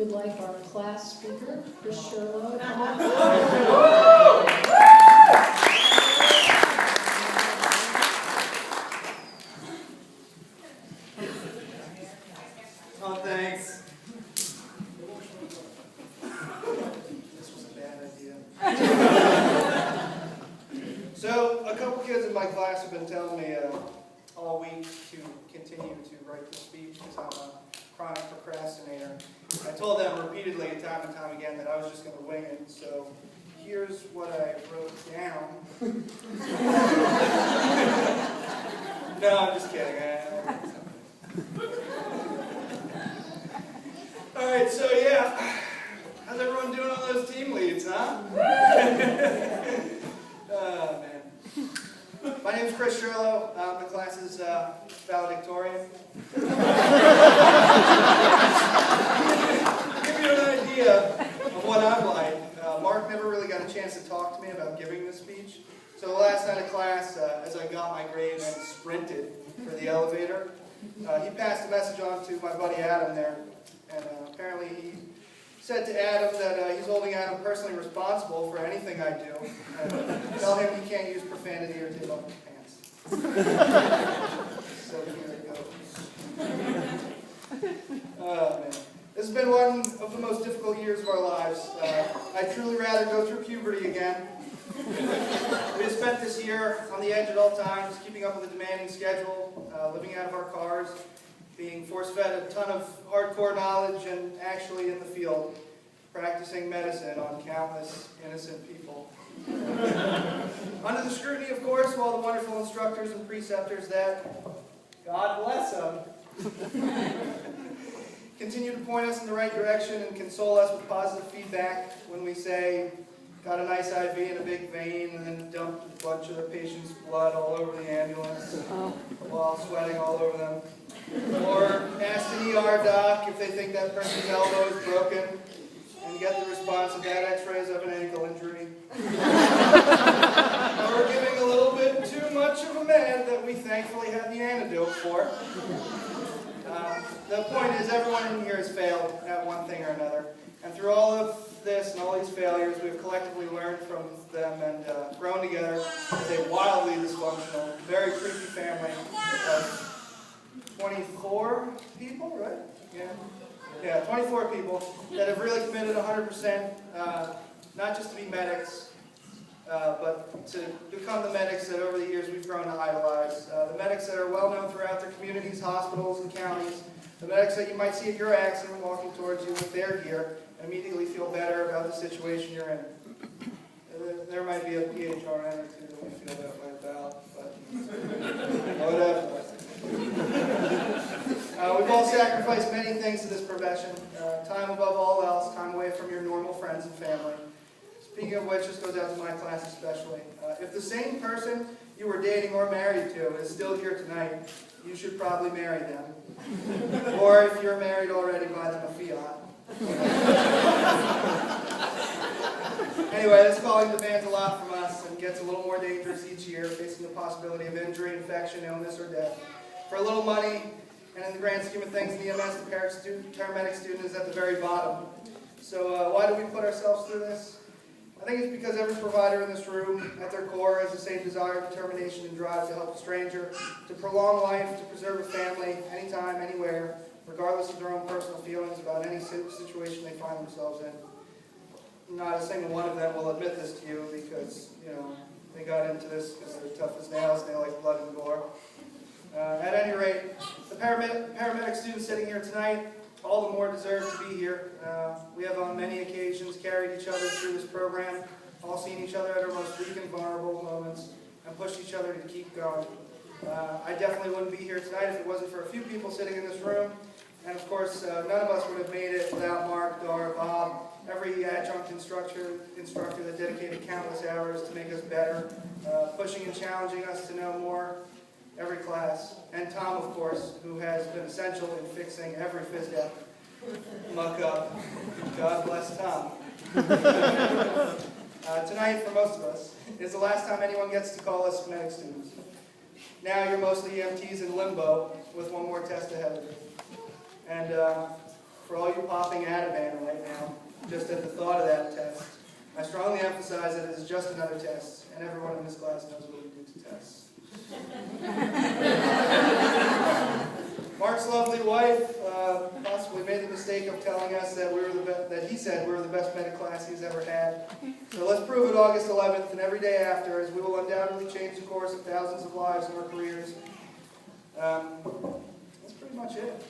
would like our class speaker, Chris Sherlow, to come up. Oh, thanks. This was a bad idea. So, a couple kids in my class have been telling me all week to continue to write the speech because I'm a chronic procrastinator. I told them repeatedly time and time again that I was just going to wing it, so here's what I wrote down. No, I'm just kidding. Alright, so yeah, how's everyone doing on those team leads, huh? Oh, man. My name's Chris Sherlow. The class's valedictorian. To give you an idea of what I'm like, Mark never really got a chance to talk to me about giving this speech. So the last night of class, as I got my grade and sprinted for the elevator, he passed a message on to my buddy Adam there. And apparently he said to Adam that he's holding Adam personally responsible for anything I do. Tell him he can't use profanity or take off his pants. So here it goes. Oh, man. This has been one of the most difficult years of our lives. I'd truly rather go through puberty again. We have spent this year on the edge at all times, keeping up with a demanding schedule, living out of our cars, being force-fed a ton of hardcore knowledge and actually in the field, practicing medicine on countless innocent people. Under the scrutiny, of course, of all the wonderful instructors and preceptors that, God bless them, continue to point us in the right direction and console us with positive feedback when we say, got a nice IV in a big vein and then dumped a bunch of the patient's blood all over the ambulance while sweating all over them. Or ask an ER doc if they think that person's elbow is broken and get the response of bad x-rays of an ankle injury. Or giving a little bit too much of a med that we thankfully had the antidote for. The point is everyone in here has failed at one thing or another. And through all of this and all these failures, we have collectively learned from them and grown together as a wildly dysfunctional, very creepy family of 24 people, right? Yeah, 24 people that have really committed 100%, not just to be medics, but to become the medics that over the years we've grown to idolize. The medics that are well known throughout their communities, hospitals, and counties. The medics that you might see at your accident walking towards you with their gear and immediately feel better about the situation you're in. There might be a PHRN or two that we feel that way about, but whatever. We've all sacrificed many things to this profession. Time above all else, time away from your normal friends and family. Speaking of which, this goes out to my class especially. If the same person you were dating or married to is still here tonight, you should probably marry them. Or if you're married already, buy them a Fiat. Anyway, this calling demands a lot from us and gets a little more dangerous each year, facing the possibility of injury, infection, illness, or death. For a little money, and in the grand scheme of things, the EMS and paramedic student is at the very bottom. So why do we put ourselves through this? I think it's because every provider in this room, at their core, has the same desire, determination, and drive to help a stranger, to prolong life, to preserve a family, anytime, anywhere, regardless of their own personal feelings about any situation they find themselves in. Not a single one of them will admit this to you because, they got into this because they're tough as nails and they like blood and gore. At any rate, the paramedic students sitting here tonight, all the more deserve to be here. We have on many occasions carried each other through this program, all seen each other at our most weak and vulnerable moments, and pushed each other to keep going. I definitely wouldn't be here tonight if it wasn't for a few people sitting in this room. And of course, none of us would have made it without Mark, Dara, Bob, every adjunct instructor that dedicated countless hours to make us better, pushing and challenging us to know more every class. And Tom, of course, who has been essential in fixing every phys ed muck-up. God bless Tom. Tonight, for most of us, is the last time anyone gets to call us medic students. Now you're mostly EMTs in limbo with one more test ahead of you. And for all you popping Ativan right now, just at the thought of that test. I strongly emphasize that it is just another test, and everyone in this class knows what we do to tests. Mark's lovely wife possibly made the mistake of telling us that he said we were the best medic class he's ever had. So let's prove it August 11th and every day after, as we will undoubtedly change the course of thousands of lives in our careers. That's pretty much it.